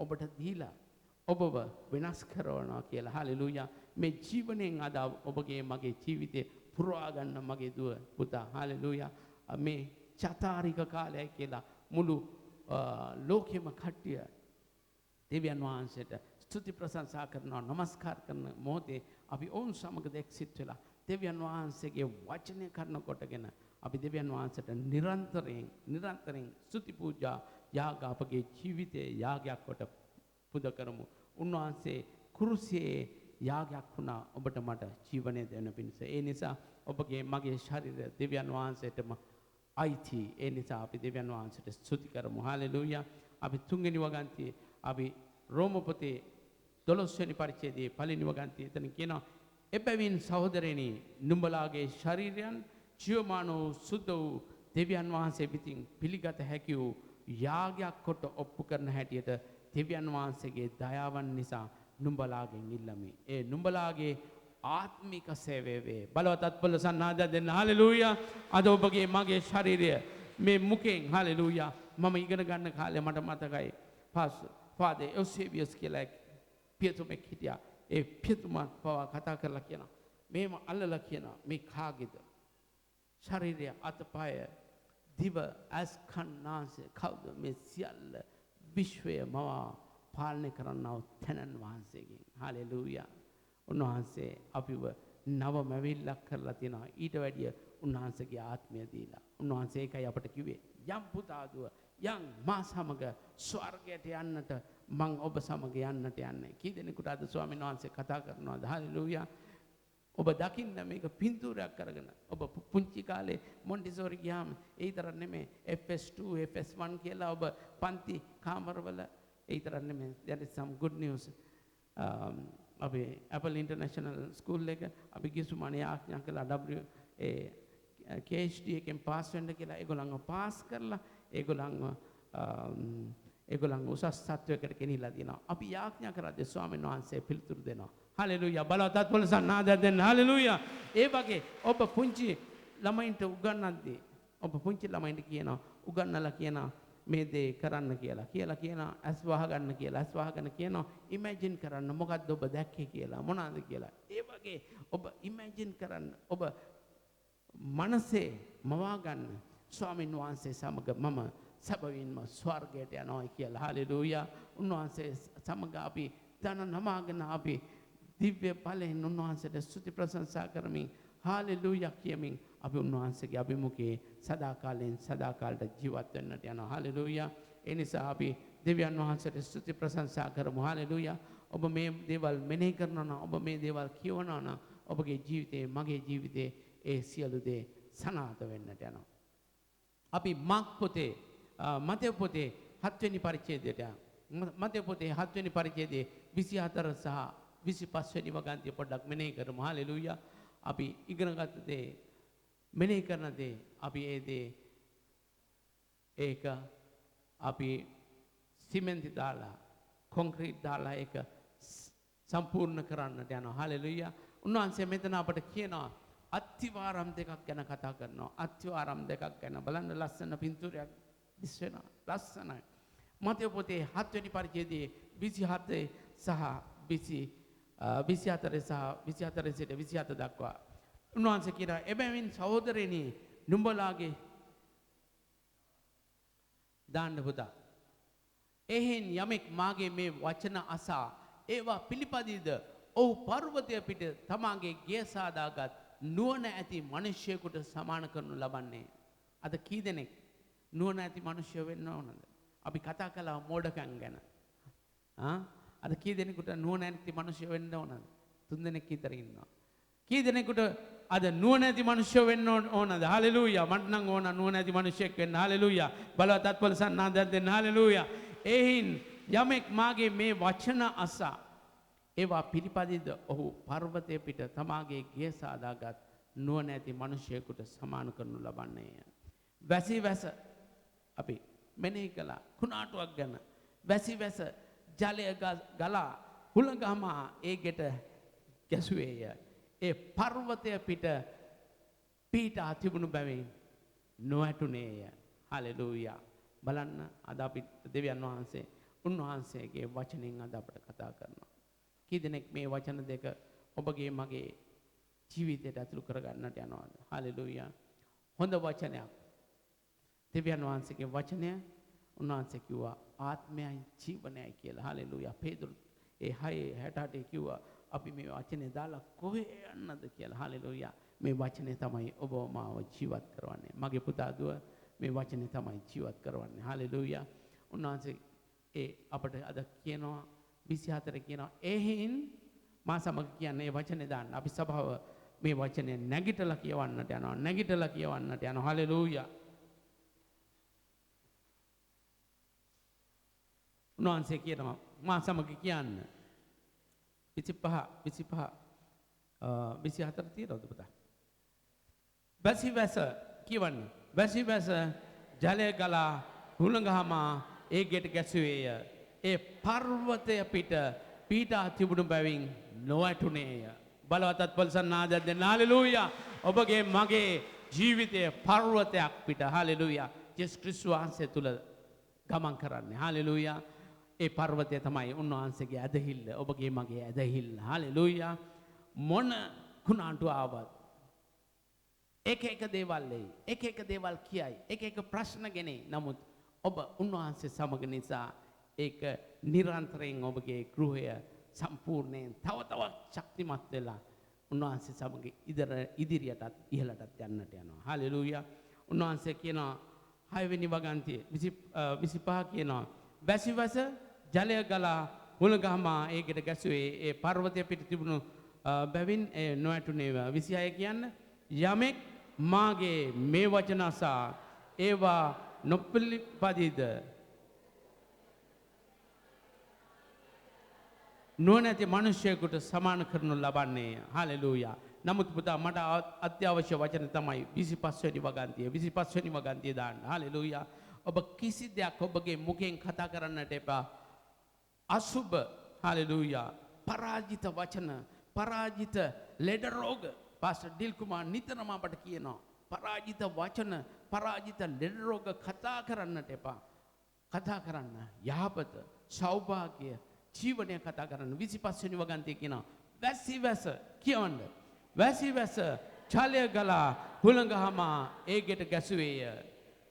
ඔබට දීලා ඔබව වෙනස් කරනවා කියලා. හලෙලූයා. මේ ජීවණයෙන් අද ඔබගේ මගේ ජීවිතේ පුරවා ගන්න මගේ දුව පුතා. හලෙලූයා. මේ චතාරික කාලයයි කියලා මුළු ලෝකෙම කට්ටිය දෙවියන් වහන්සේට ස්තුති ප්‍රශංසා කරනවා, නමස්කාර කරන මොහොතේ අපි ඔවුන් සමග එක්සිට් වෙලා දෙවියන් වහන්සේගේ වචනය කරන කොටගෙන අපි දෙවියන් වහන්සේට නිරන්තරයෙන් ස්තුති පූජා යාග අපගේ ජීවිතයේ යාගයක් කොට පුද කරමු. උන්වහන්සේ කුරුසියේ යාගයක් වුණා ඔබට මට ජීවනය දෙන්න පිණිස. ඒ නිසා ඔබගේ මගේ ශරීරය දෙවියන් වහන්සේටම අයිති. ඒ නිසා අපි දෙවියන් වහන්සේට ස්තුති කරමු. හලෙලූයා. අපි තුන්වෙනි වගන්තියේ අපි රෝම පොතේ 12 වෙනි පරිච්ඡේදයේ පළවෙනි වගන්තියේ එතන කියනවා එබැවින් සහෝදරයනි නුඹලාගේ ශරීරයන් ජීවමාන වූ සුද්ධ වූ දෙවියන් වහන්සේ විසින් පිළිගත හැකි වූ යාගයක් කොට ඔප්පු කරන හැටියට දෙවියන් වහන්සේගේ දයාවන් නිසා නුඹලාගෙන් ඉල්ලමි. ඒ නුඹලාගේ ආත්මික සේවය වේ. බලවත් අත්පොළ සන්නාදා දෙන්න. හලෙලූයා. අද ඔබගේ මගේ ශරීරය මේ මුකෙන් හලෙලූයා මම ඉගෙන ගන්න කාලේ මට මතකයි ෆාදර් එව්සේබියස් කියලා පියතුමෙක් හිටියා. ඒ පියතුමා පවා කතා කරලා කියනවා මේම අල්ලලා කියනවා මේ කාගේද ශරීරය අතපය දිව ඇස් කන් නාසය කවුද මේ සියල්ල විශ්වය මවා පාලනය කරන්නව තැනන් වහන්සේගෙන්. හලෙලූයා. උන්වහන්සේ අපිව නව මැවිල්ලක් කරලා තියෙනවා. ඊට වැඩිය උන්වහන්සේගේ ආත්මය දීලා. උන්වහන්සේ ඒකයි අපට කිව්වේ යම් පුතාදුව යම් මා සමග ස්වර්ගයට යන්නට මං ඔබ සමග යන්නට යන්නේ. කී දෙනෙකුට අද ස්වාමීන් වහන්සේ කතා කරනවාද? හලෙලූයා. ඔබ දකින්න මේක පින්තූරයක් කරගෙන ඔබ පුංචි කාලේ මොන්ටිසෝරි ගියාම ඒ තරම් නෙමෙයි FS2 FS1 කියලා ඔබ පන්ති කාමරවල ඒ තරම් නෙමෙයි. there is some good news. අපි Apple International School එක අපි කිසිමනේ ආඥා කළා KHD එකෙන් පාස් වෙන්න කියලා. ඒගොල්ලන්ව පාස් කරලා ඒගොල්ලන් උසස් තත්වයකට ගෙනිලා දිනවා. අපි යාඥා කරද්දී ස්වාමීන් වහන්සේ පිළිතුරු දෙනවා. හලෙලූයා. බලවත් අත්පොළ සන්නාදා දෙන්න. හලෙලූයා. ඒ වගේ ඔබ පුංචි ළමයින්ට උගන්වද්දී ඔබ පුංචි ළමයින්ට කියනවා උගන්වලා කියනවා මේ දේ කරන්න කියලා කියනවා ඇස් වහගන්න කියලා. ඇස් වහගෙන කියනවා ඉමේජින් කරන්න මොකද්ද ඔබ දැක්කේ කියලා මොනවාද කියලා. ඒ වගේ ඔබ ඉමේජින් කරන්න ඔබ මනසේ මවා ගන්න ස්වාමීන් වහන්සේ සමග මම සැබවින්ම ස්වර්ගයට යනවා කියලා. හලෙලූයා. උන්වහන්සේ සමග අපි ධන නමාගෙන අපි දිව්‍ය බලයෙන් උන්වහන්සේට ස්තුති ප්‍රශංසා කරමින් හලෙලූයා කියමින් අපි උන්වහන්සේගේ අභිමුඛයේ සදාකාලයෙන් සදාකාලට ජීවත් වෙන්නට යනවා. හලෙලූයා. ඒ නිසා අපි දෙවියන් වහන්සේට ස්තුති ප්‍රශංසා කරමු. හලෙලූයා. ඔබ මේ දේවල් මෙනෙහි කරනවා නම් ඔබ මේ දේවල් කියවනවා නම් ඔබගේ ජීවිතේ මගේ ජීවිතේ ඒ සියලු දේ සනාථ වෙන්නට යනවා. අපි මතෙව් පොතේ 7 වෙනි පරිච්ඡේදයට මතෙව් පොතේ 7 වෙනි පරිච්ඡේදයේ 24 සහ 25 වෙනි වගන්තිය පොඩ්ඩක් මෙනෙහි කරමු. හලෙලූයා. අපි ඉගෙනගත්ත දේ මෙනෙහි කරන දේ අපි ඒ දේ ඒක අපි සිමෙන්ති දාලා කොන්ක්‍රීට් දාලා ඒක සම්පූර්ණ කරන්නට යනවා. හලෙලූයා. උන්වහන්සේ මෙතන අපට කියනවා අත්තිවාරම් දෙකක් ගැන කතා කරනවා. අත්තිවාරම් දෙකක් ගැන බලන්න ලස්සන පින්තූරයක් දිස් වෙනවා. ලස්සනයි. මතෙව් පොතේ 7 වෙනි පරිච්ඡේදයේ 27 සහ 24 සහ 24 සිට 27 දක්වා උන්වහන්සේ කියනවා එබැවින් සහෝදරයනි නුඹලාගේ දාන්න පුතා එහෙන් යමෙක් මාගේ මේ වචන අසා ඒවා පිළිපදීද ඔහු පර්වතය පිට තමාගේ ගේ සාදාගත් නුවණ ඇති මිනිසෙකුට සමාන කරනු ලබන්නේ. අද කී දෙනෙක් නුවණ ඇති මිනිසෙ වෙන්න ඕනද? අපි කතා කළා මෝඩකම් ගැන. අද කී දෙනෙකුට නුවණ ඇති මිනිසෙ වෙන්න ඕනද? 3 දෙනෙක් විතර ඉන්නවා. කී දෙනෙකුට අද නුවණ ඇති මිනිසෙ වෙන්න ඕනද? හලෙලූයා. මට නම් ඕන නුවණ ඇති මිනිසෙක් වෙන්න. හලෙලූයා. බලවත් අත්පොළ සන්නාදයක් දෙන්න. හලෙලූයා. එහින් යමෙක් මාගේ මේ වචන අසා ඒවා පිළිපදිද ඔහු පර්වතය පිට තමාගේ ගේ සාදාගත් නුවණ ඇති මිනිසෙකුට සමාන කරනු ලබන්නේය. වැසි අපි මෙනෙහි කළා කුණාටුවක් ගැන. වැසි ජලය ගලා හුළඟම ඒ ගෙට ගැසුවේය. ඒ පර්වතය පිට පීඨා තිබුණු බැවින් නොඇටුනේය. හලෙලූයා. බලන්න අද අපි දෙවියන් වහන්සේ උන්වහන්සේගේ වචනෙන් අද අපට කතා කරනවා. කී දෙනෙක් මේ වචන දෙක ඔබගේ මගේ ජීවිතයට ඇතුළු කරගන්නට යනවාද? හලෙලූයා. හොඳ වචනයක්. දෙවියන් වහන්සේගේ වචනය උන්වහන්සේ කිව්වා ආත්මයයි ජීවනයයි කියලා. හලෙලූයා. පේතුරු ඒ 6:68 කිව්වා අපි මේ වචනේ දාලා කොහේ යන්නද කියලා. හලෙලූයා. මේ වචනේ තමයි ඔබ මාව ජීවත් කරවන්නේ. මගේ පුතා දුව මේ වචනේ තමයි ජීවත් කරවන්නේ. හලෙලූයා. උන්වහන්සේ ඒ අපට අද කියනවා 24 කියනවා එහෙන් මා සමග කියන්නේ මේ වචනේ දාන්න. අපි සභාව මේ වචනේ නැගිටලා කියවන්නට යනවා. නැගිටලා කියවන්නට යනවා. හලෙලූයා. උන්වහන්සේ කියනවා මා සමග කියන්න. 25 24 තියෙනවද පුතා? වැසිවැස කියවන්න. වැසිවැස ජලය ගලා හුළඟහම ඒ ගෙට ගැසුවේය. ඒ පර්වතය පිට පීඩා තිබුණු බැවින් නොවැටුනේය. බලවත්ත් පොල්සන් ආදත් දෙන්න. හලෙලූයා. ඔබගේ මගේ ජීවිතයේ පර්වතයක් පිට. හලෙලූයා. ජේසුස් ක්‍රිස්තුස් වහන්සේ තුල ගමන් කරන්නේ. හලෙලූයා. ඒ පර්වතය තමයි උන්වහන්සේගේ ඇදහිල්ල. ඔබගේ මගේ ඇදහිල්ල. හලෙලූයා. මොන කුණාටු ආවත් එක දේවල් එයි. එක දේවල් කියයි. එක ප්‍රශ්න ගෙනේ. නමුත් ඔබ උන්වහන්සේ සමග නිසා ඒක නිරන්තරයෙන් ඔබගේ ගෘහය සම්පූර්ණයෙන් තව තවත් ශක්තිමත් වෙලා උන්වහන්සේ සමග ඉදිරියටත් ඉහළටත් යන්නට යනවා. හලෙලූයා. උන්වහන්සේ කියනවා 6 වෙනි වගන්තියේ 25 කියනවා වැසිවැස ජලය ගලා හුළඟහම ඒකට ගැසුවේ ඒ පර්වතය පිට තිබුණු බැවින් නොඇටුනේ. 26 කියන්න යමෙක් මාගේ මේ වචන අසා ඒවා නොපිළිපදිද නුවණැති මිනිසෙකුට සමාන කරනු ලබන්නේ. හලෙලූයා. නමුත් පුතා මට අත්‍යවශ්‍ය වචන තමයි 25 වෙනි වගන්තිය. 25 වෙනි වගන්තිය දාන්න. හලෙලූයා. ඔබ කිසි දෙයක් ඔබගේ මුඛයෙන් කතා කරන්නට එපා. අසුබ. හලෙලූයා. පරාජිත වචන, පරාජිත ලෙඩ රෝග. පාස්ටර් ඩිල් කුමාර් නිතරම අපට කියනවා පරාජිත වචන, පරාජිත ලෙඩ රෝග කතා කරන්නට එපා. කතා කරන්න යහපත, සෞභාග්‍ය, ජීවනය කතා කරන්න. 25 වෙනි වගන්තිය කියනවා වැසිවැස කියවන්න. වැසිවැස ජලය ගලා හුළඟහම ඒ ගෙට ගැසුවේය.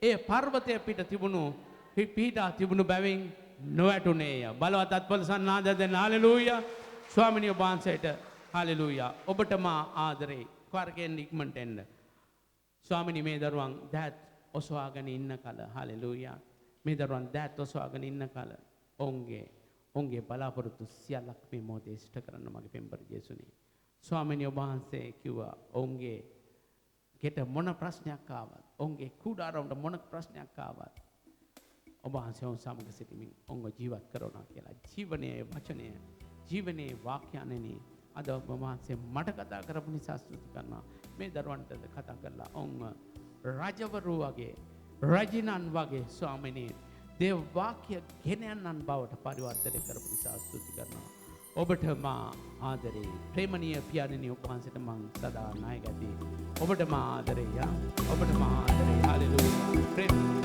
ඒ පර්වතය පිට තිබුණු පීඩා තිබුණු බැවින් නොවැටුනේය. බලවත් අත්පොලසන් නාද දෙන්න. හලෙලූයා. ස්වාමිනිය වහන්සේට හලෙලූයා. ඔබට මා ආදරේ. කාර්කෙන් ඉක්මනට එන්න. ස්වාමිනී මේ දරුවන් දෑත් ඔසවාගෙන ඉන්න කල. හලෙලූයා. මේ දරුවන් දෑත් ඔසවාගෙන ඉන්න කල ඔවුන්ගේ බලාපොරොත්තු සියල්ලක් මේ මොහොතේ ඉෂ්ට කරන්න මගේ පෙම්බර ජේසුනි. ස්වාමිනිය වහන්සේ කිව්වා ඔවුන්ගේ ගෙට මොන ප්‍රශ්නයක් ආවත්, ඔවුන්ගේ කුඩාරවුන්ට මොන ප්‍රශ්නයක් ආවත් ඔබ වහන්සේ ඔවුන් සමග සිටමින් ඔවුන්ව ජීවත් කරනවා කියලා. ජීවනයේ වචනය, ජීවනයේ වාක්‍යයන්ෙනි අද ඔබ වහන්සේ මට කතා කරපු නිසා ස්තුති කරනවා. මේ දරුවන්ට කතා කරලා ඔවුන්ව රජවරු වගේ, රජිනන් වගේ ස්වාමිනී දේව වාක්‍ය ගෙන යන්නන් බවට පරිවර්තනය කරපු නිසා ස්තුති කරනවා. ඔබට මා ආදරේ. ප්‍රේමණීය පියාණෙනි ඔබ වහන්සේට මං සදා ණය ගැති. ඔබට මා ආදරේ. ඔබට මා ආදරේ. හලෙලූයා.